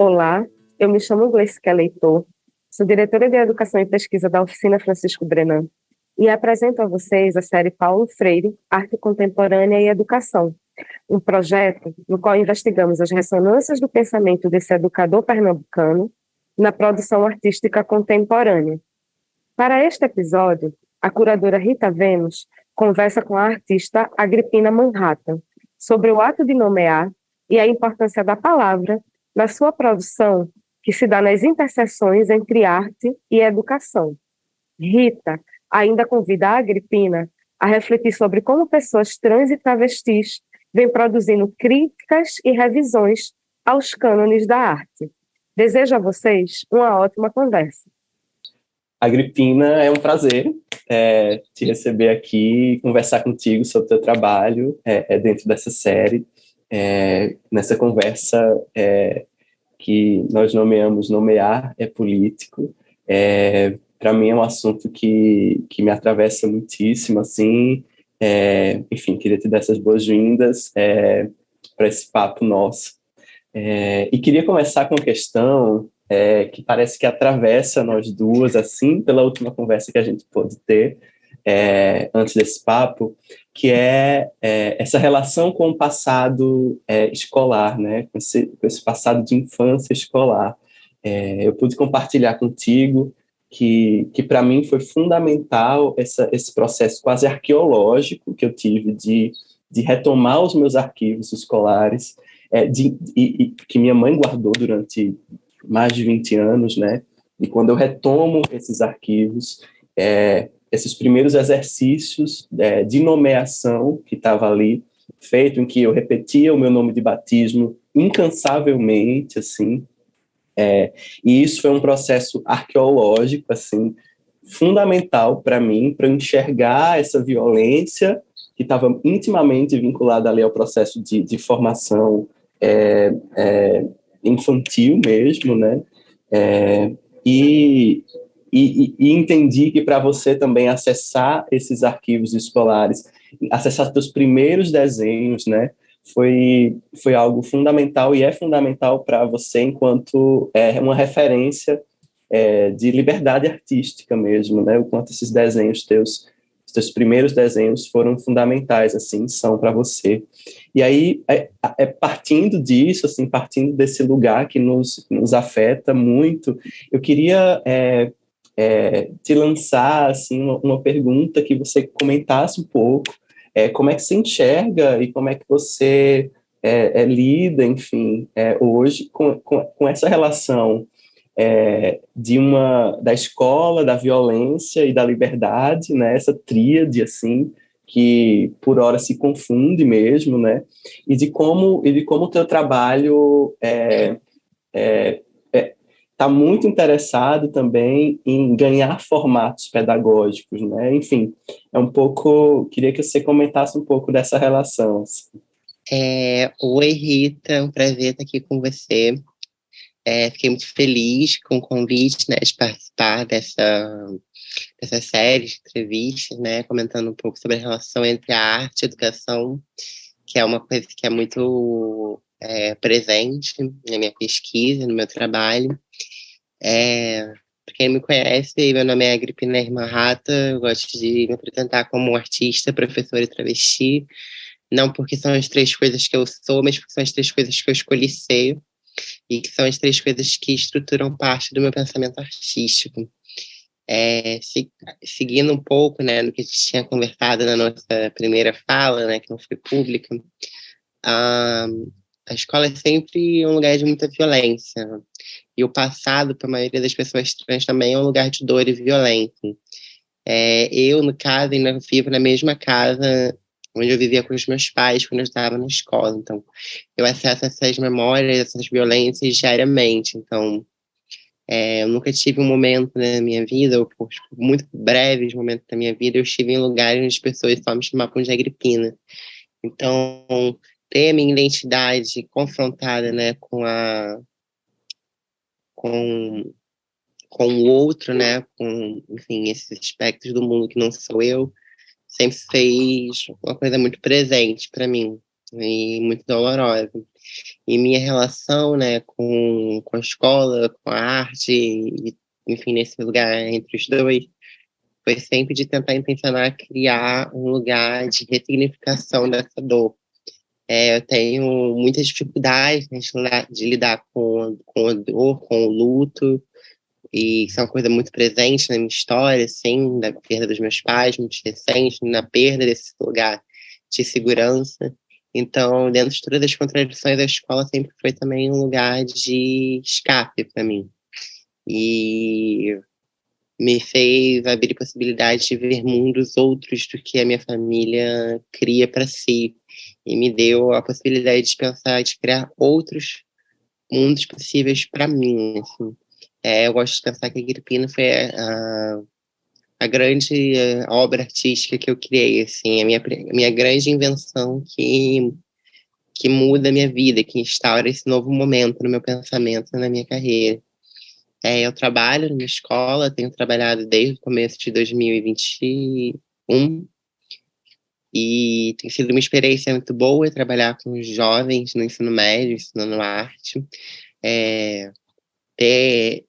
Olá, eu me chamo Gleice Leitor, sou diretora de Educação e Pesquisa da Oficina Francisco Brenan e apresento a vocês a série Paulo Freire, Arte Contemporânea e Educação, um projeto no qual investigamos as ressonâncias do pensamento desse educador pernambucano na produção artística contemporânea. Para este episódio, a curadora Rita Vênus conversa com a artista Agripina Manhattan sobre o ato de nomear e a importância da palavra na sua produção, que se dá nas interseções entre arte e educação. Rita ainda convida a Agripina a refletir sobre como pessoas trans e travestis vêm produzindo críticas e revisões aos cânones da arte. Desejo a vocês uma ótima conversa. Agripina, é um prazer te receber aqui e conversar contigo sobre o teu trabalho dentro dessa série. Nessa conversa que nós nomeamos Nomear é Político. Para mim é um assunto que me atravessa muitíssimo, assim. Enfim, queria te dar essas boas-vindas para esse papo nosso. E queria começar com uma questão que parece que atravessa nós duas, assim, pela última conversa que a gente pôde ter antes desse papo, que é essa relação com o passado escolar, né? Com esse passado de infância escolar. Eu pude compartilhar contigo que para mim foi fundamental esse processo quase arqueológico que eu tive de retomar os meus arquivos escolares, que minha mãe guardou durante mais de 20 anos, né? E quando eu retomo esses arquivos, esses primeiros exercícios de nomeação que estava ali, feito em que eu repetia o meu nome de batismo incansavelmente, assim, e isso foi um processo arqueológico, assim, fundamental para mim, para enxergar essa violência que estava intimamente vinculada ali ao processo de formação infantil mesmo, né? E entendi que para você também acessar esses arquivos escolares, acessar seus primeiros desenhos, né? Foi algo fundamental e é fundamental para você enquanto uma referência de liberdade artística mesmo, né? O quanto esses desenhos teus primeiros desenhos foram fundamentais, assim, são para você. E aí, partindo disso, assim, partindo desse lugar que nos afeta muito, eu queria te lançar, assim, uma pergunta que você comentasse um pouco, como é que você enxerga e como é que você lida, enfim, hoje com essa relação da escola, da violência e da liberdade, né? Essa tríade, assim, que por hora se confunde mesmo, né? E de como o teu trabalho está muito interessado também em ganhar formatos pedagógicos, né? Enfim, queria que você comentasse um pouco dessa relação. Assim. Oi, Rita, é um prazer estar aqui com você. Fiquei muito feliz com o convite, né, de participar dessa série de entrevistas, né, comentando um pouco sobre a relação entre a arte e a educação, que é uma coisa que é muito presente na minha pesquisa, no meu trabalho. Para quem me conhece, meu nome é Agripina Manhattan, eu gosto de me apresentar como artista, professora e travesti, não porque são as três coisas que eu sou, mas porque são as três coisas que eu escolhi ser, e que são as três coisas que estruturam parte do meu pensamento artístico. Seguindo um pouco, né, do que a gente tinha conversado na nossa primeira fala, né, que não foi pública, a escola é sempre um lugar de muita violência, e o passado, para a maioria das pessoas trans, também é um lugar de dor e violência. Eu, no caso, ainda vivo na mesma casa onde eu vivia com os meus pais quando eu estava na escola. Então, eu acesso essas memórias, essas violências diariamente. Então, eu nunca tive um momento na minha vida, ou por muito breves momentos da minha vida, eu estive em lugares onde as pessoas só me chamavam de Agripina. Então, ter a minha identidade confrontada, né, com o outro, né, com, enfim, esses aspectos do mundo que não sou eu, sempre fez uma coisa muito presente para mim. e muito dolorosa. E minha relação, né, com a escola, com a arte, e, enfim, nesse lugar entre os dois, foi sempre de tentar intencionar criar um lugar de ressignificação dessa dor. Eu tenho muitas dificuldades, né, de lidar com a dor, com o luto, e isso é uma coisa muito presente na minha história, assim, da perda dos meus pais, muito recente, na perda desse lugar de segurança. Então, dentro de todas as contradições, a escola sempre foi também um lugar de escape para mim. E me fez abrir possibilidade de ver mundos outros do que a minha família cria para si. E me deu a possibilidade de pensar, de criar outros mundos possíveis para mim, assim. Eu gosto de pensar que a Agripina foi a grande obra artística que eu criei, assim, a minha grande invenção que muda a minha vida, que instaura esse novo momento no meu pensamento, na minha carreira. Eu trabalho numa escola, tenho trabalhado desde o começo de 2021, e tem sido uma experiência muito boa trabalhar com jovens no ensino médio, ensinando arte. Ter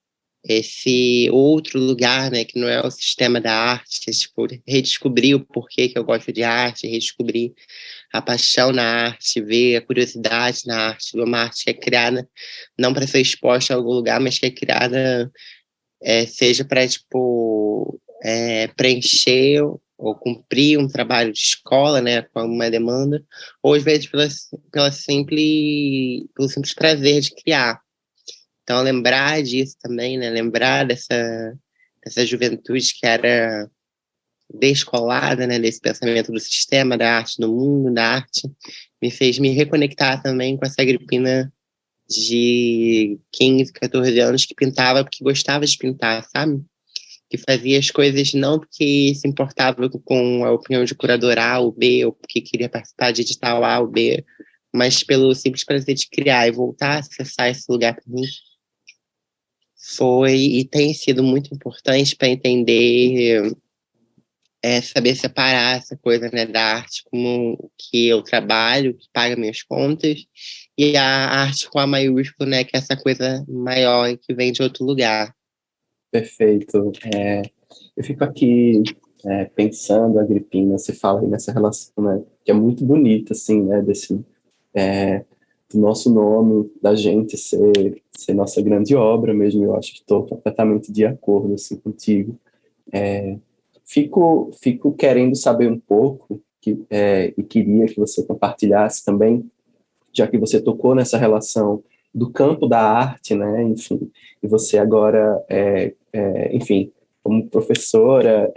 esse outro lugar, né, que não é o sistema da arte, tipo, redescobrir o porquê que eu gosto de arte, redescobrir a paixão na arte, ver a curiosidade na arte, ver uma arte que é criada não para ser exposta a algum lugar, mas que é criada seja para, tipo, preencher ou cumprir um trabalho de escola, né, com uma demanda, ou às vezes pelo simples prazer de criar. Então, lembrar disso também, né? Lembrar dessa juventude que era descolada, né? Desse pensamento do sistema, da arte, do mundo, da arte, me fez me reconectar também com essa Agripina de 15, 14 anos que pintava porque gostava de pintar, sabe? Que fazia as coisas não porque se importava com a opinião de curador A ou B, ou porque queria participar de edital A ou B, mas pelo simples prazer de criar e voltar a acessar esse lugar para mim foi e tem sido muito importante para entender, saber separar essa coisa, né, da arte como que eu trabalho, que paga minhas contas, e a arte com a maiúsculo, né, que é essa coisa maior e que vem de outro lugar. Perfeito. Eu fico aqui pensando, Agripina, você fala aí nessa relação, né, que é muito bonita, assim, né, do nosso nome, da gente ser nossa grande obra mesmo. Eu acho que estou completamente de acordo, assim, contigo. Fico querendo saber um pouco, e queria que você compartilhasse também, já que você tocou nessa relação do campo da arte, né, enfim, e você agora, enfim, como professora,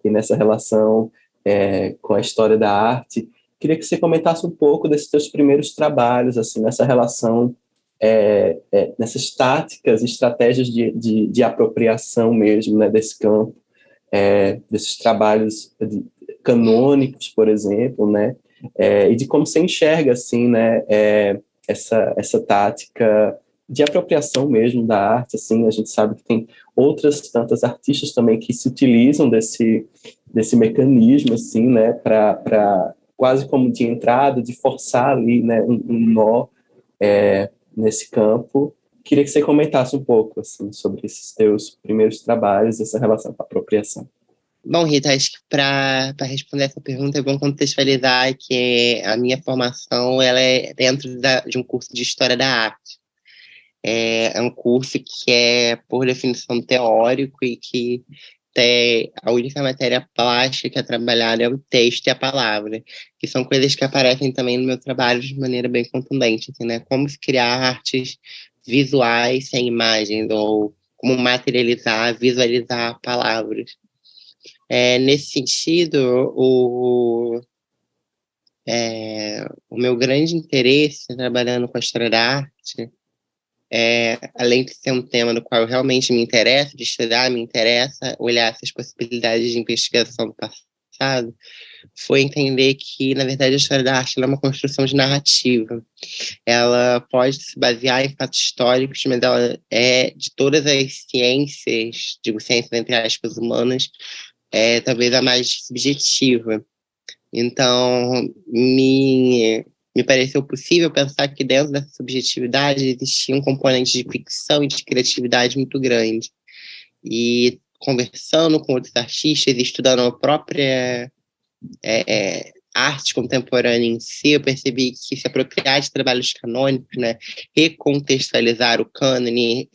e nessa relação com a história da arte, queria que você comentasse um pouco desses seus primeiros trabalhos, assim, nessa relação, nessas táticas, estratégias de apropriação mesmo, né, desse campo, desses trabalhos canônicos, por exemplo, né, e de como você enxerga, assim, né, essa tática de apropriação mesmo da arte. Assim, a gente sabe que tem outras tantas artistas também que se utilizam desse mecanismo, assim, né, para quase como de entrada, de forçar ali, né, um nó nesse campo. Queria que você comentasse um pouco, assim, sobre esses teus primeiros trabalhos, essa relação com a apropriação. Bom, Rita, acho que para responder essa pergunta é bom contextualizar que a minha formação ela é dentro de um curso de História da Arte. É um curso que é, por definição, teórico e que a única matéria plástica que é trabalhada é o texto e a palavra, que são coisas que aparecem também no meu trabalho de maneira bem contundente, assim, né? Como se criar artes visuais sem imagens, ou como materializar, visualizar palavras. Nesse sentido, o meu grande interesse trabalhando com a história da arte, além de ser um tema no qual eu realmente me interesso, de estudar, me interessa olhar essas possibilidades de investigação do passado, foi entender que, na verdade, a história da arte é uma construção de narrativa. Ela pode se basear em fatos históricos, mas ela é, de todas as ciências, digo ciências entre aspas, humanas, talvez a mais subjetiva. Então, me pareceu possível pensar que dentro dessa subjetividade existia um componente de ficção e de criatividade muito grande. E conversando com outros artistas, estudando a própria arte contemporânea em si, eu percebi que se apropriar de trabalhos canônicos, né, recontextualizar o cânone,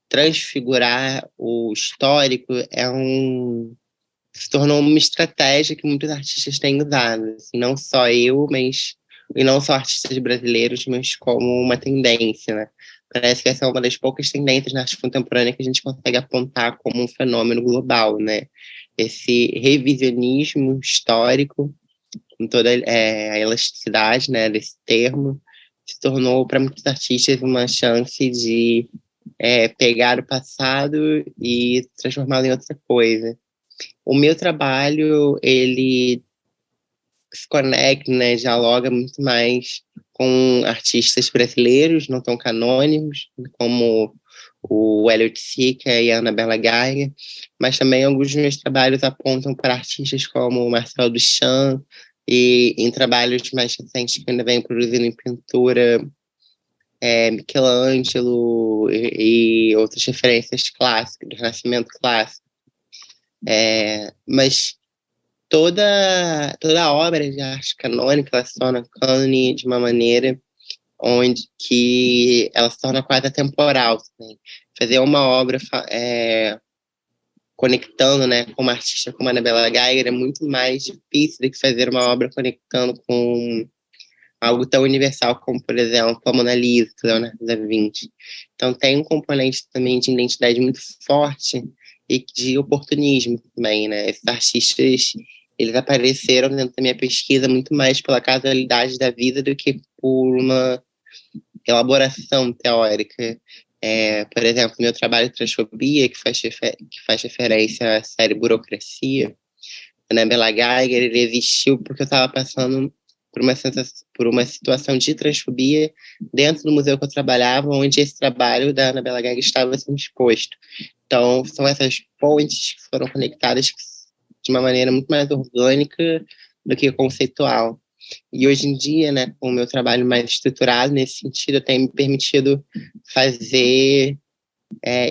transfigurar o histórico, se tornou uma estratégia que muitos artistas têm usado, assim, não só eu, e não só artistas brasileiros, mas como uma tendência, né? Parece que essa é uma das poucas tendências na arte contemporânea que a gente consegue apontar como um fenômeno global, né? Esse revisionismo histórico, com toda a elasticidade, né, desse termo, se tornou para muitos artistas uma chance de pegar o passado e transformá-lo em outra coisa. O meu trabalho, ele se conecta, né, dialoga muito mais com artistas brasileiros, não tão canônicos, como o Elliot Sica e a Annabella Geiger, mas também alguns dos meus trabalhos apontam para artistas como Marcel Duchamp, e em trabalhos mais recentes que ainda venho produzindo em pintura, Michelangelo e outras referências clássicas, do Renascimento clássico. Mas toda a obra de arte canônica, ela se torna cânone de uma maneira onde que ela se torna quase atemporal também. Fazer uma obra conectando, né, com uma artista como a Annabella Geiger é muito mais difícil do que fazer uma obra conectando com algo tão universal como, por exemplo, a Mona Lisa, Leonardo da Vinci. Então tem um componente também de identidade muito forte e de oportunismo também, né? Esses artistas, eles apareceram dentro da minha pesquisa muito mais pela casualidade da vida do que por uma elaboração teórica. Por exemplo, meu trabalho de transfobia, que faz referência à série Burocracia, né, Annabella Geiger, ele existiu porque eu estava passando por uma situação de transfobia dentro do museu que eu trabalhava, onde esse trabalho da Annabella Geiger estava sendo exposto. Então, são essas pontes que foram conectadas de uma maneira muito mais orgânica do que conceitual. E hoje em dia, né, com o meu trabalho mais estruturado nesse sentido, eu tenho me permitido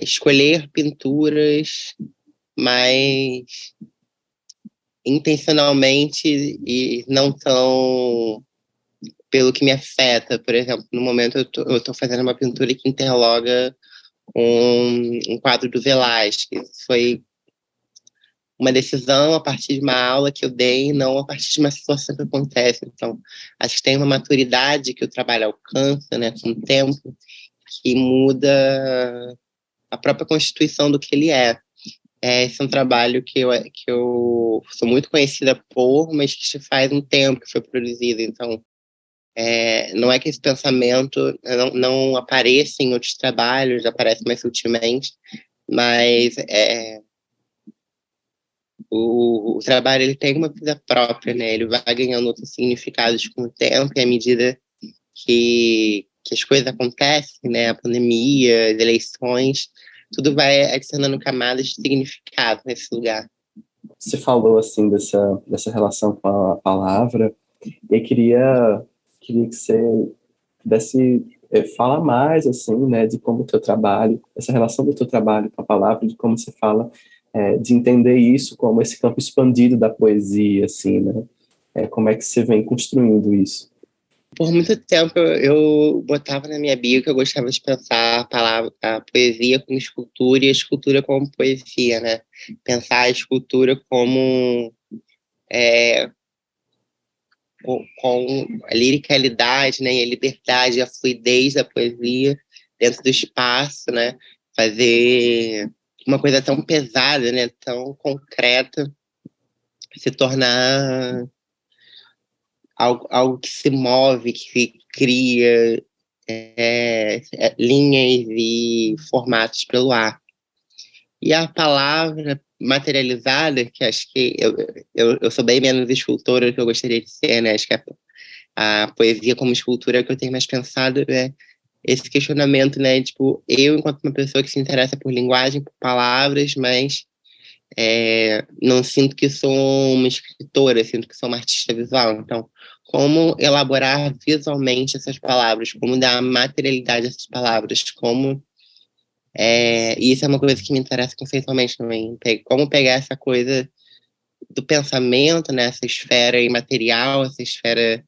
escolher pinturas mais intencionalmente e não tão pelo que me afeta. Por exemplo, no momento eu estou fazendo uma pintura que interloga um quadro do Velázquez. Foi uma decisão a partir de uma aula que eu dei, não a partir de uma situação que acontece. Então, acho que tem uma maturidade que o trabalho alcança, né, com o tempo, que muda a própria constituição do que ele é. Esse é um trabalho que eu sou muito conhecida por, mas que já faz um tempo que foi produzido. Então, não é que esse pensamento não apareça em outros trabalhos, aparece mais sutilmente, mas o trabalho ele tem uma vida própria, né? Ele vai ganhando outros significados com o tempo e à medida que as coisas acontecem, né? A pandemia, as eleições, tudo vai adicionando camadas de significado nesse lugar. Você falou, assim, dessa relação com a palavra, e eu queria que você pudesse falar mais, assim, né, de como o teu trabalho, essa relação do teu trabalho com a palavra, de como você fala, de entender isso como esse campo expandido da poesia, assim, né? Como é que você vem construindo isso? Por muito tempo eu botava na minha bio que eu gostava de pensar a poesia como escultura e a escultura como poesia, né? Pensar a escultura como com a liricalidade, né? E a liberdade, a fluidez da poesia dentro do espaço, né? Fazer uma coisa tão pesada, né? Tão concreta se tornar algo que se move, que se cria linhas e formatos pelo ar. E a palavra materializada, que acho que eu sou bem menos escultora do que eu gostaria de ser, né? Acho que a poesia como escultura que eu tenho mais pensado é esse questionamento, né? Tipo, eu, enquanto uma pessoa que se interessa por linguagem, por palavras, mas não sinto que sou uma escritora, sinto que sou uma artista visual. Então, como elaborar visualmente essas palavras, como dar materialidade a essas palavras, e isso é uma coisa que me interessa conceitualmente também, como pegar essa coisa do pensamento, né, essa esfera imaterial, essa esfera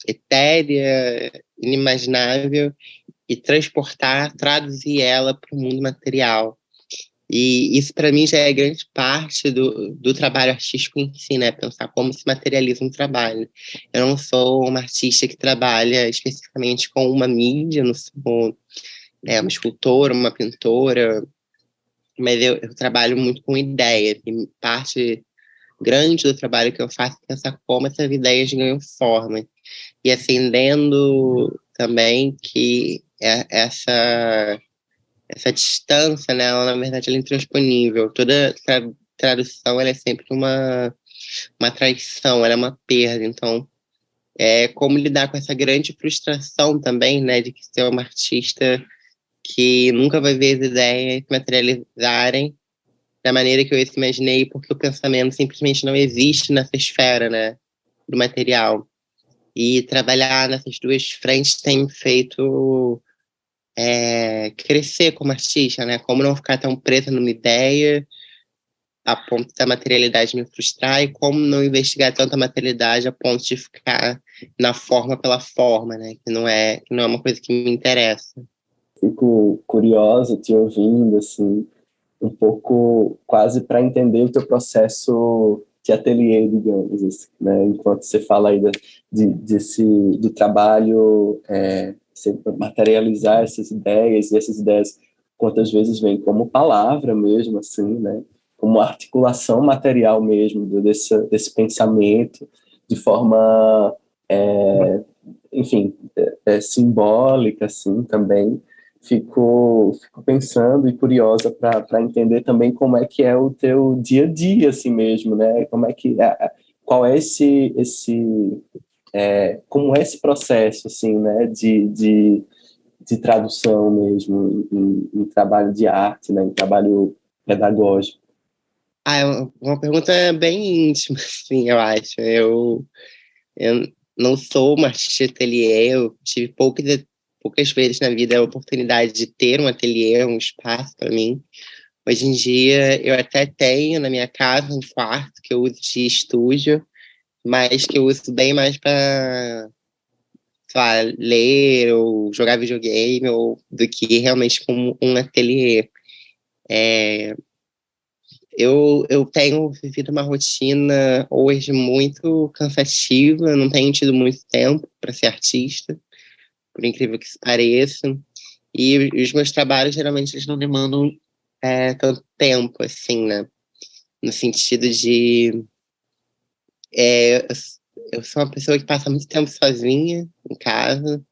etérea, inimaginável, e traduzir ela para o mundo material. E isso, para mim, já é grande parte do trabalho artístico em si, né? Pensar como se materializa um trabalho. Eu não sou uma artista que trabalha especificamente com uma mídia, não sou uma escultora, uma pintora, mas eu trabalho muito com ideias. E parte grande do trabalho que eu faço é pensar como essas ideias ganham forma. E assim, lendo também que essa distância, né, ela, na verdade, ela é intransponível. Toda tradução, ela é sempre uma traição, ela é uma perda. Então, como lidar com essa grande frustração também, né, de que ser uma artista que nunca vai ver as ideias se materializarem da maneira que eu se imaginei, porque o pensamento simplesmente não existe nessa esfera, né, do material. E trabalhar nessas duas frentes tem me feito crescer como artista, né? Como não ficar tão presa numa ideia a ponto da materialidade me frustrar, e como não investigar tanta materialidade a ponto de ficar na forma pela forma, né? Que não é uma coisa que me interessa. Fico curiosa te ouvindo, assim, um pouco quase para entender o teu processo de ateliê, digamos, assim, né? Enquanto você fala aí do trabalho, você materializar essas ideias, e essas ideias quantas vezes vêm como palavra mesmo, assim, né? Como articulação material mesmo desse pensamento, de forma, enfim, simbólica, assim, também. Fico pensando e curiosa para entender também como é que é o teu dia a dia, assim mesmo, né? Como é que qual é como é esse processo, assim, né? De tradução mesmo em trabalho de arte, né? Em trabalho pedagógico. É uma pergunta bem íntima, assim, eu acho. Eu não sou uma artista de ateliê, eu tive poucas vezes na vida a oportunidade de ter um ateliê, um espaço para mim. Hoje em dia, eu até tenho na minha casa um quarto que eu uso de estúdio, mas que eu uso bem mais para, sei lá, ler ou jogar videogame, ou do que realmente como um ateliê. Eu tenho vivido uma rotina hoje muito cansativa, não tenho tido muito tempo para ser artista, por incrível que pareça. E os meus trabalhos, geralmente, eles não demandam tanto tempo, assim, né? No sentido de... é, eu sou uma pessoa que passa muito tempo sozinha em casa,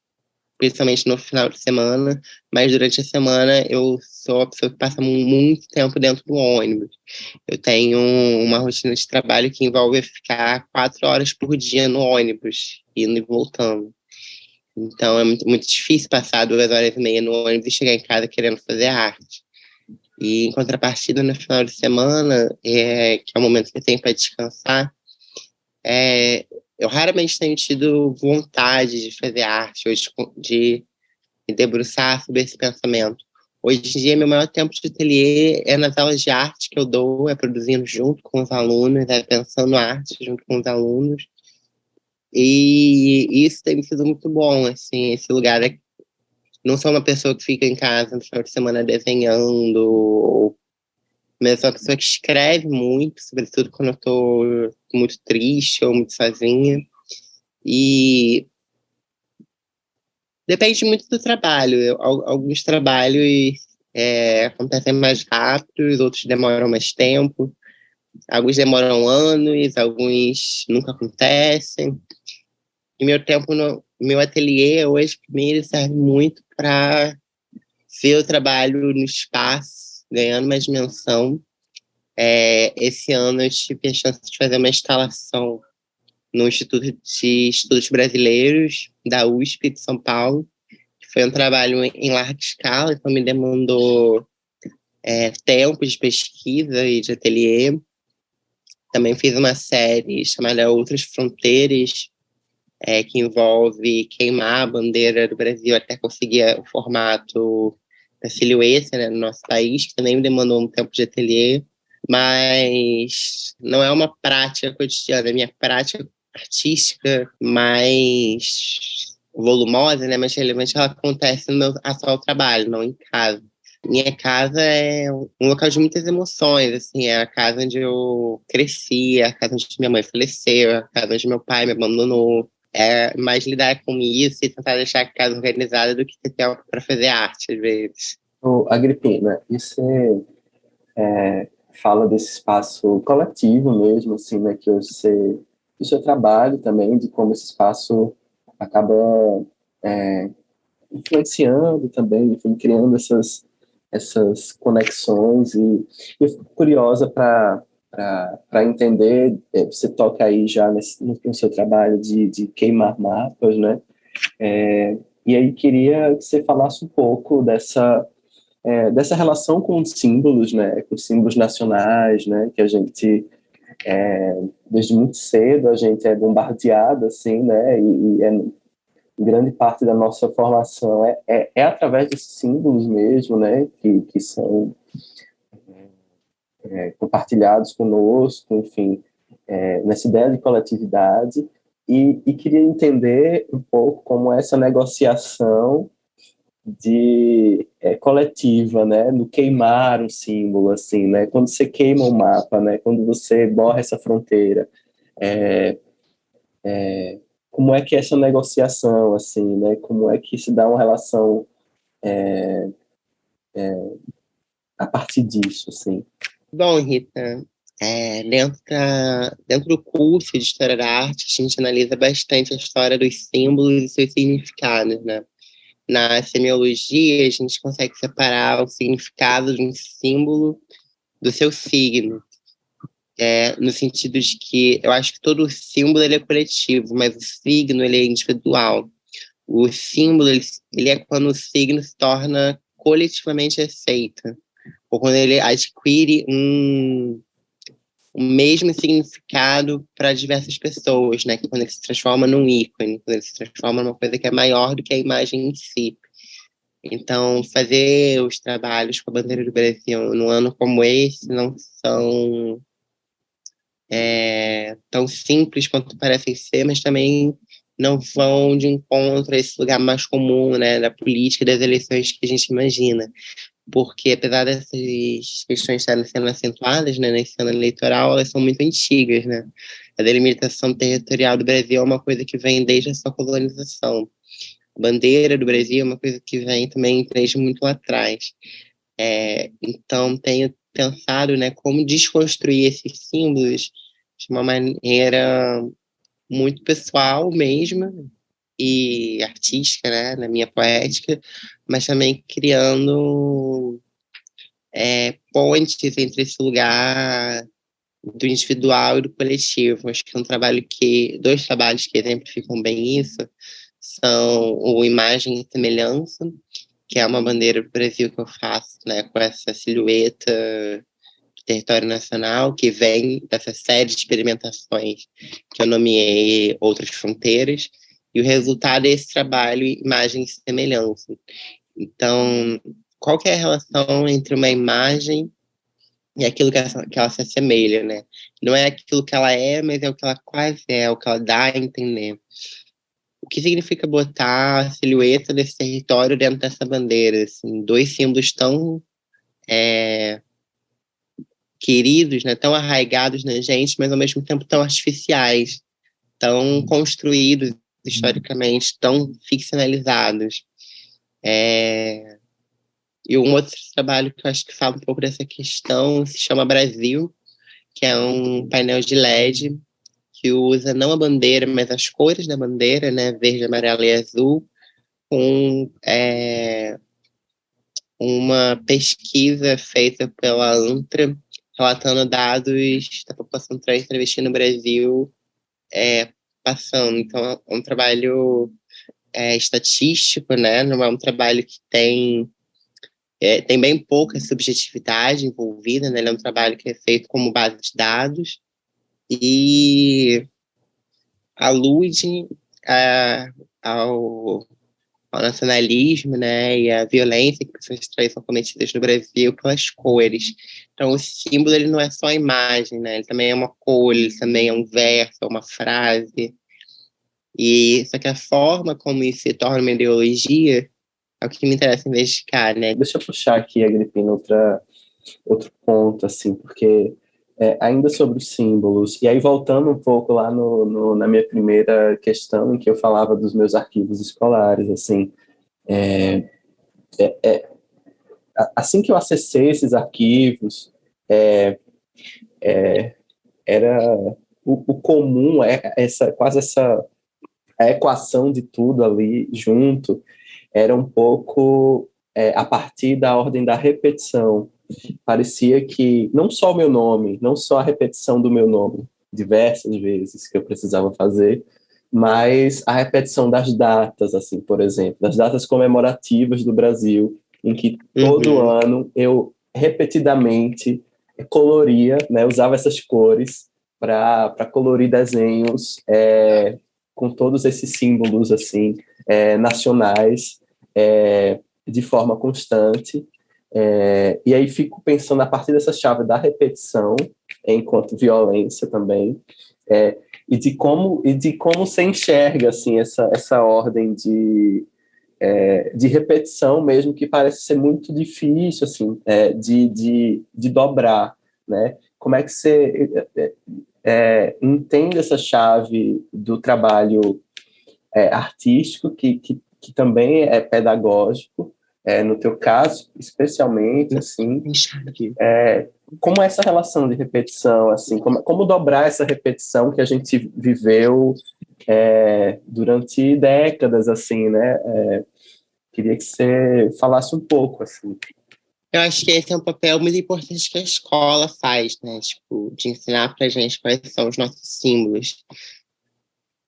principalmente no final de semana, mas durante a semana eu sou a pessoa que passa muito tempo dentro do ônibus. Eu tenho uma rotina de trabalho que envolve ficar 4 horas por dia no ônibus, indo e voltando. Então é muito difícil passar 2 horas e meia no ônibus e chegar em casa querendo fazer arte. E em contrapartida, no final de semana, que é o momento que eu tenho para descansar, eu raramente tenho tido vontade de fazer arte, ou de me debruçar sobre esse pensamento. Hoje em dia, meu maior tempo de ateliê é nas aulas de arte que eu dou, produzindo junto com os alunos, pensando arte junto com os alunos. E isso tem sido muito bom, assim, esse lugar. Não sou uma pessoa que fica em casa no final de semana desenhando, mas sou uma pessoa que escreve muito, sobretudo quando eu estou muito triste ou muito sozinha. E depende muito do trabalho. Alguns trabalhos acontecem mais rápido, outros demoram mais tempo. Alguns demoram anos, alguns nunca acontecem. E meu ateliê hoje, primeiro, serve muito para ver o trabalho no espaço, ganhando uma dimensão. Esse ano eu tive a chance de fazer uma instalação no Instituto de Estudos Brasileiros, da USP de São Paulo, que foi um trabalho em larga escala, então me demandou tempo de pesquisa e de ateliê. Também fiz uma série chamada Outras Fronteiras, que envolve queimar a bandeira do Brasil até conseguir o formato da silhueta, né, no nosso país, que também me demandou um tempo de ateliê, mas não é uma prática cotidiana, é minha prática artística mais volumosa, né, mais relevante, ela acontece no meu atual trabalho, não em casa. Minha casa é um local de muitas emoções, assim, é a casa onde eu cresci, é a casa onde minha mãe faleceu, é a casa onde meu pai me abandonou. É mais lidar com isso e tentar deixar a casa organizada do que ter tempo para fazer arte, às vezes. Agripina, e você fala desse espaço coletivo mesmo, assim, né, que você, do seu trabalho também, de como esse espaço acaba influenciando também, enfim, criando essas conexões, e eu fico curiosa para entender, você toca aí já no seu trabalho de queimar mapas, né? E aí queria que você falasse um pouco dessa relação com os símbolos, né? Com os símbolos nacionais, né? Que a gente, desde muito cedo, a gente é bombardeado, assim, né? Grande parte da nossa formação é através desses símbolos mesmo, né? Que são compartilhados conosco, enfim, nessa ideia de coletividade, e queria entender um pouco como essa negociação coletiva, né, no queimar um símbolo, assim, né, quando você queima um mapa, né, quando você borra essa fronteira, como é que é essa negociação, assim, né, como é que se dá uma relação a partir disso, assim? Bom, Rita, dentro do curso de História da Arte, a gente analisa bastante a história dos símbolos e seus significados, né? Na semiologia, a gente consegue separar o significado de um símbolo do seu signo, no sentido de que eu acho que todo símbolo ele é coletivo, mas o signo ele é individual. O símbolo ele é quando o signo se torna coletivamente aceito, ou quando ele adquire o mesmo significado para diversas pessoas, né? Quando ele se transforma num ícone, quando ele se transforma numa coisa que é maior do que a imagem em si. Então, fazer os trabalhos com a bandeira do Brasil num ano como esse não são tão simples quanto parecem ser, mas também não vão de encontro a esse lugar mais comum, né, da política e das eleições que a gente imagina. Porque, apesar dessas questões estarem sendo acentuadas, né, nesse ano eleitoral, elas são muito antigas, né? A delimitação territorial do Brasil é uma coisa que vem desde a sua colonização. A bandeira do Brasil é uma coisa que vem também desde muito lá atrás. Então, tenho pensado, né, como desconstruir esses símbolos de uma maneira muito pessoal mesmo e artística, né, na minha poética, mas também criando pontes entre esse lugar do individual e do coletivo. Acho que dois trabalhos que exemplificam bem isso são o Imagem e Semelhança, que é uma bandeira do Brasil que eu faço, né, com essa silhueta do território nacional, que vem dessa série de experimentações que eu nomeei Outras Fronteiras, e o resultado é esse trabalho Imagem e Semelhança. Então, qual que é a relação entre uma imagem e aquilo que ela se assemelha, né? Não é aquilo que ela é, mas é o que ela quase é o que ela dá a entender. O que significa botar a silhueta desse território dentro dessa bandeira? Assim, dois símbolos tão queridos, né? Tão arraigados na gente, mas ao mesmo tempo tão artificiais, tão construídos historicamente, tão ficcionalizados. E um outro trabalho que eu acho que fala um pouco dessa questão se chama Brasil, que é um painel de LED que usa não a bandeira, mas as cores da bandeira, né, verde, amarelo e azul, com uma pesquisa feita pela ANTRA, relatando dados da população trans travesti no Brasil passando. Então, é um trabalho estatístico, né, não é um trabalho que tem bem pouca subjetividade envolvida, né? Ele é um trabalho que é feito como base de dados, e alude ao nacionalismo, né, e à violência que pessoas trans são cometidas no Brasil pelas cores. Então, o símbolo ele não é só a imagem, né, ele também é uma cor, ele também é um verso, é uma frase. E só que a forma como isso se torna uma ideologia é o que me interessa investigar, né? Deixa eu puxar aqui, Agripina, outro ponto, assim, porque ainda sobre os símbolos, e aí voltando um pouco lá na minha primeira questão, em que eu falava dos meus arquivos escolares, assim, assim que eu acessei esses arquivos, era o comum, quase essa a equação de tudo ali junto, era um pouco a partir da ordem da repetição. Parecia que não só o meu nome, não só a repetição do meu nome, diversas vezes que eu precisava fazer, mas a repetição das datas, assim, por exemplo, das datas comemorativas do Brasil, em que todo ano eu repetidamente coloria, né, usava essas cores para colorir desenhos com todos esses símbolos assim nacionais de forma constante. E aí fico pensando a partir dessa chave da repetição enquanto violência também, e de como se enxerga assim essa ordem de repetição mesmo, que parece ser muito difícil assim de dobrar, né? Como é que você entende essa chave do trabalho artístico que também é pedagógico, no teu caso, especialmente, assim, como essa relação de repetição, assim, como dobrar essa repetição que a gente viveu durante décadas, assim, né? Queria que você falasse um pouco, assim. Eu acho que esse é um papel muito importante que a escola faz, né? Tipo, de ensinar pra gente quais são os nossos símbolos.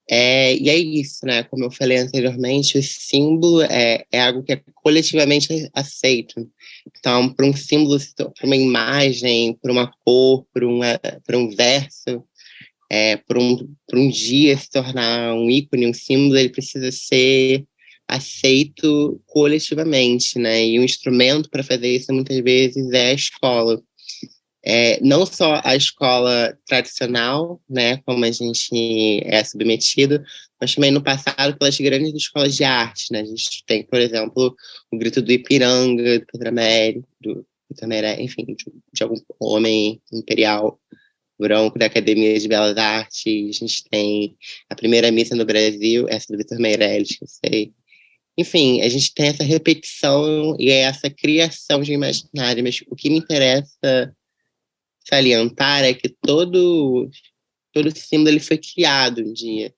E é isso, né? Como eu falei anteriormente, o símbolo é algo que é coletivamente aceito. Então, para um símbolo, para uma imagem, para uma cor, para um verso, para um dia se tornar um ícone, um símbolo, ele precisa ser aceito coletivamente, né? E o instrumento para fazer isso, muitas vezes, é a escola. Não só a escola tradicional, né, como a gente é submetido, mas também no passado pelas grandes escolas de arte, né? A gente tem, por exemplo, o Grito do Ipiranga, do Pedramere, enfim, de algum homem imperial branco da Academia de Belas Artes. A gente tem a primeira missa no Brasil, essa do Vitor Meirelles, que eu sei. Enfim, a gente tem essa repetição e essa criação de imaginário, mas o que me interessa salientar é que todo símbolo ele foi criado um dia.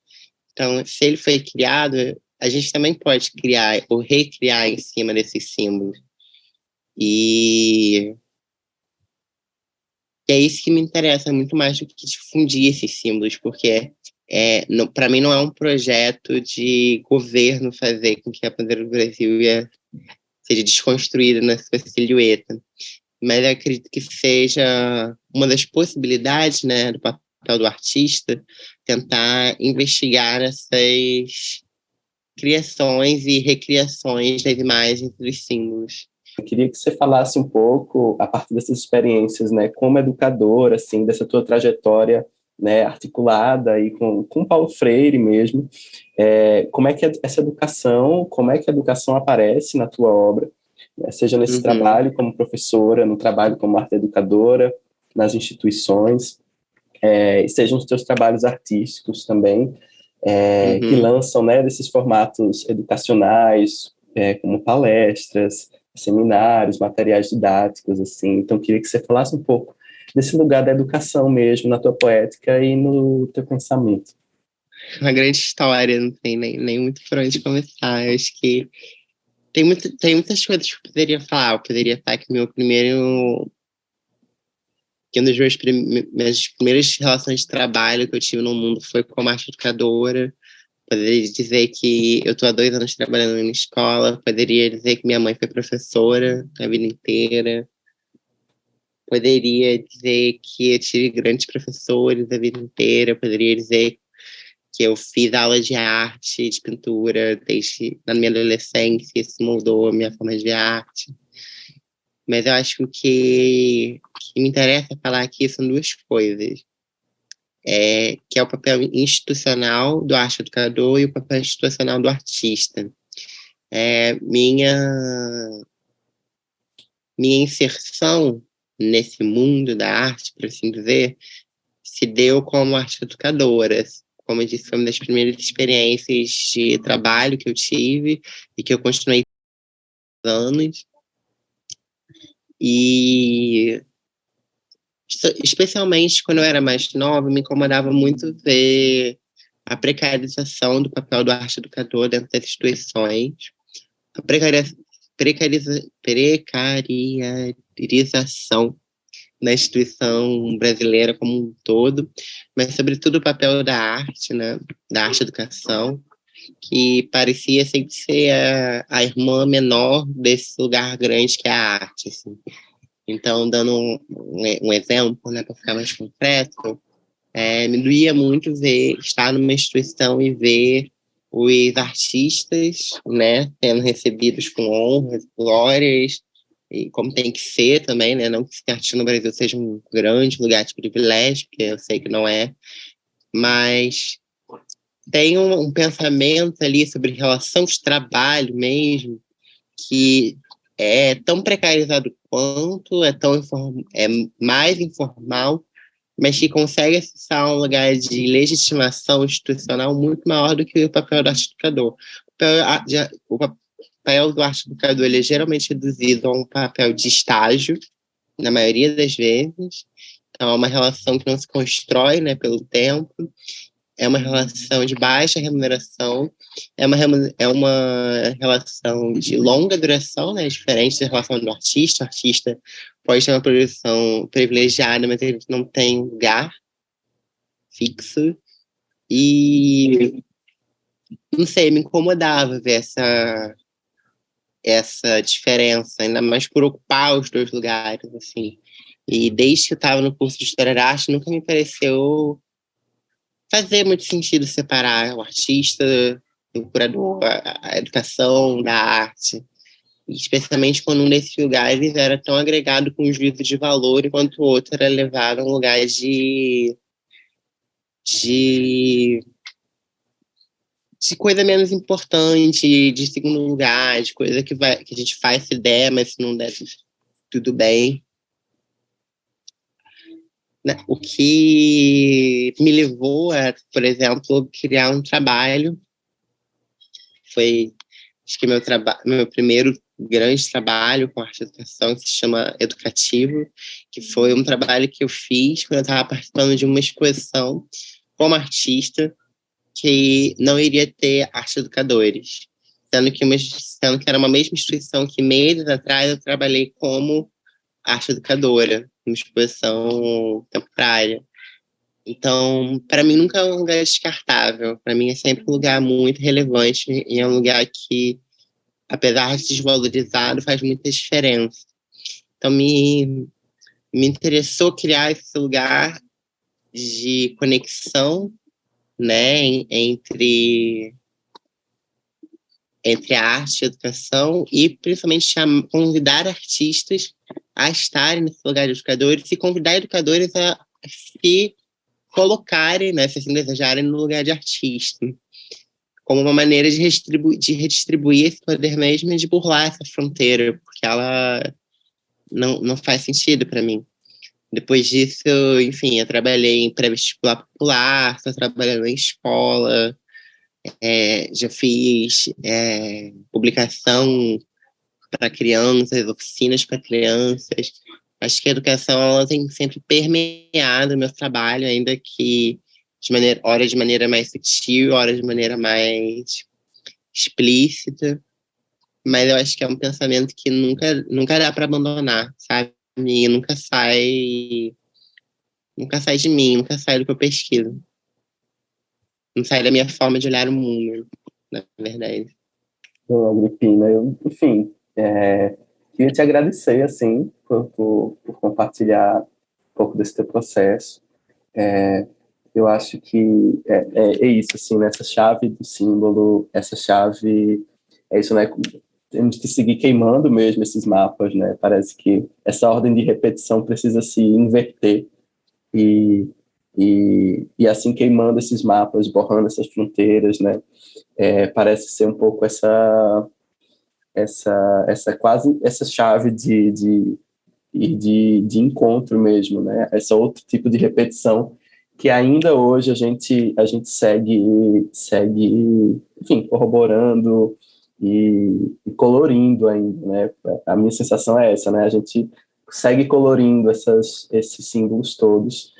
Então, se ele foi criado, a gente também pode criar ou recriar em cima desses símbolos. E é isso que me interessa muito mais do que difundir esses símbolos, porque para mim não é um projeto de governo fazer com que a bandeira do Brasil seja desconstruída na sua silhueta. Mas eu acredito que seja uma das possibilidades, né, do papel do artista, tentar investigar essas criações e recriações das imagens e dos símbolos. Eu queria que você falasse um pouco, a partir dessas experiências, né, como educadora, assim, dessa tua trajetória, né, articulada aí com Paulo Freire mesmo, como é que essa educação, como é que a educação aparece na tua obra, né, seja nesse trabalho como professora, no trabalho como arte educadora, nas instituições, e sejam os teus trabalhos artísticos também, que lançam, né, desses formatos educacionais, como palestras, seminários, materiais didáticos, assim. Então, queria que você falasse um pouco desse lugar da educação mesmo, na tua poética e no teu pensamento. Uma grande história, não tem nem muito por onde começar. Eu acho que tem muitas coisas que eu poderia falar. Eu poderia falar que que uma das minhas primeiras relações de trabalho que eu tive no mundo foi como arte educadora. Poderia dizer que eu estou há 2 anos trabalhando em escola. Poderia dizer que minha mãe foi professora a vida inteira. poderia dizer que eu tive grandes professores a vida inteira, eu poderia dizer que eu fiz aula de arte, de pintura, desde na minha adolescência, isso moldou a minha forma de ver arte. Mas eu acho que me interessa falar aqui são duas coisas. Que é o papel institucional do arte educador e o papel institucional do artista. Minha inserção nesse mundo da arte, por assim dizer, se deu como arte educadora. Como eu disse, foi uma das primeiras experiências de trabalho que eu tive e que eu continuei anos. E especialmente quando eu era mais nova, me incomodava muito ver a precarização do papel do arte educador dentro das instituições, a precarização da instituição brasileira como um todo, mas sobretudo o papel da arte, né, da arte educação, que parecia sempre ser a irmã menor desse lugar grande que é a arte, assim. Então, dando um exemplo, né, para ficar mais concreto, me doía muito estar numa instituição e ver os artistas, né, sendo recebidos com honras, glórias, e como tem que ser também, né, não que ser artista no Brasil seja um grande lugar de privilégio, porque eu sei que não é, mas tem um pensamento ali sobre relação de trabalho mesmo, que é tão precarizado quanto, é mais informal, mas que consegue acessar um lugar de legitimação institucional muito maior do que o papel do arte educador. O papel do arte educador ele é geralmente reduzido a um papel de estágio, na maioria das vezes. Então, é uma relação que não se constrói, né, pelo tempo, é uma relação de baixa remuneração, é uma relação de longa duração, né, diferente da relação do artista. O artista pode ter uma produção privilegiada, mas ele não tem um lugar fixo. E, não sei, me incomodava ver essa diferença, ainda mais por ocupar os dois lugares, assim. E desde que eu estava no curso de História da Arte, nunca me pareceu fazer muito sentido separar o artista, o curador, a educação da arte, especialmente quando um desses lugares era tão agregado com um juízo de valor, enquanto o outro era levado a um lugar de coisa menos importante, de segundo lugar, de coisa que a gente faz se der, mas se não der, tudo bem. O que me levou a, por exemplo, criar um trabalho. Foi, acho que meu primeiro grande trabalho com arte e educação, que se chama Educativo, que foi um trabalho que eu fiz quando eu estava participando de uma exposição como artista que não iria ter arte educadores, sendo que era uma mesma instituição que meses atrás eu trabalhei como arte educadora, uma exposição temporária. Então, para mim, nunca é um lugar descartável. Para mim, é sempre um lugar muito relevante e é um lugar que, apesar de desvalorizado, faz muita diferença. Então, me interessou criar esse lugar de conexão, né, entre a arte e a educação e, principalmente, convidar artistas a estarem nesse lugar de educadores e convidar educadores a se colocarem, né, se assim desejarem, no lugar de artista, como uma maneira de redistribuir esse poder mesmo e de burlar essa fronteira, porque ela não faz sentido para mim. Depois disso, enfim, eu trabalhei em pré-vestibular popular, estou trabalhando em escola, já fiz publicação para crianças, oficinas para crianças. Acho que a educação ela tem sempre permeado o meu trabalho, ainda que hora de maneira mais sutil, hora de maneira mais explícita. Mas eu acho que é um pensamento que nunca dá para abandonar, sabe? E nunca sai de mim, nunca sai do que eu pesquiso. Não sai da minha forma de olhar o mundo, na verdade. Então, Agripina, enfim, queria te agradecer, assim, por compartilhar um pouco desse teu processo. Eu acho que é isso, assim, né? Essa chave do símbolo, essa chave, é isso, né? Temos que seguir queimando mesmo esses mapas, né? Parece que essa ordem de repetição precisa se inverter e, e assim queimando esses mapas, borrando essas fronteiras, né? Parece ser um pouco essa quase essa chave de encontro mesmo, né? Esse outro tipo de repetição que ainda hoje a gente segue, enfim, corroborando e colorindo ainda, né? A minha sensação é essa, né? A gente segue colorindo esses símbolos todos,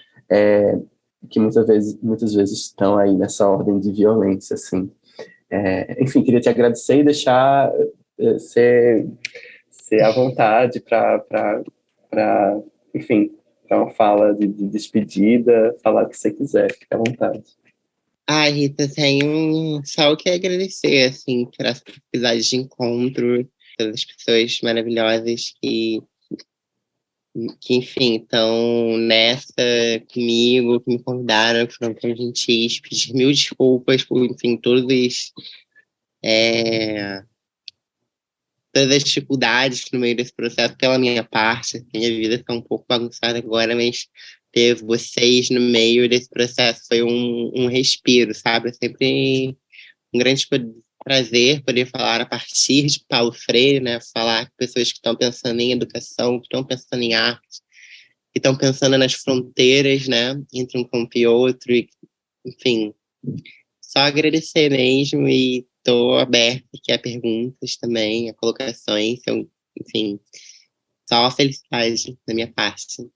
que muitas vezes estão aí nessa ordem de violência, assim. Enfim, queria te agradecer e deixar ser à vontade para, enfim, para uma fala de despedida, falar o que você quiser, fique à vontade. Ai, Rita, tenho só o que agradecer, assim, por essa oportunidade de encontro, pelas pessoas maravilhosas que enfim, estão nessa comigo, que me convidaram, que foram tão gentis, pedir mil desculpas por, enfim, todas as dificuldades no meio desse processo pela minha parte. Minha vida está um pouco bagunçada agora, mas ter vocês no meio desse processo foi um respiro, sabe? É sempre um grande prazer poder falar a partir de Paulo Freire, né? Falar com pessoas que estão pensando em educação, que estão pensando em arte, que estão pensando nas fronteiras, né? Entre um campo e outro, e, enfim, só agradecer mesmo e estou aberta aqui a perguntas também, a colocações, enfim, só a felicidade da minha parte.